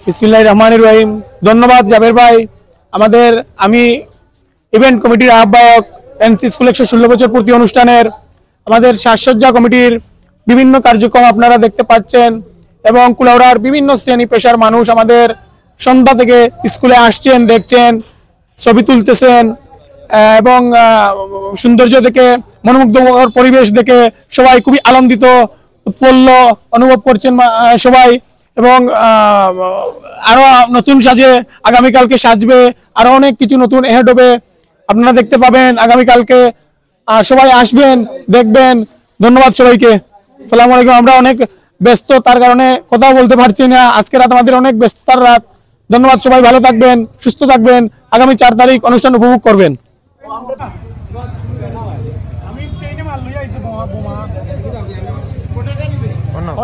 বিসমিল্লাহির রহমানির রহিম। ধন্যবাদ জাবের ভাই। আমি ইভেন্ট কমিটির আহ্বায়ক, এনসি স্কুল 116 বছর পূর্তি অনুষ্ঠানের আমাদের সাজসজ্জা কমিটির বিভিন্ন কার্যক্রম আপনারা দেখতে পাচ্ছেন এবং কুলাউড়ার বিভিন্ন শ্রেণী পেশার মানুষ আমাদের সন্ধ্যা থেকে স্কুলে আসছেন, দেখছেন, ছবি তুলতেছেন এবং সৌন্দর্য দেখে, মনোমুগ্ধকর পরিবেশ দেখে সবাই খুবই আনন্দিত, উৎফুল্ল অনুভব করছেন সবাই। এবং আরো নতুন সাজে আগামীকালকে সাজবে, আরো অনেক কিছু নতুন এড হবে, আপনারা দেখতে পাবেন আগামীকালকে। সবাই আসবেন, দেখবেন। ধন্যবাদ সবাইকে। আসসালামু আলাইকুম। আমরা অনেক ব্যস্ত, তার কারণে কথা বলতে পারছি না। আজকে রাত আমাদের অনেক ব্যস্ততার রাত। ধন্যবাদ, সবাই ভালো থাকবেন, সুস্থ থাকবেন, আগামী 4 তারিখ অনুষ্ঠান উপভোগ করবেন। অনেক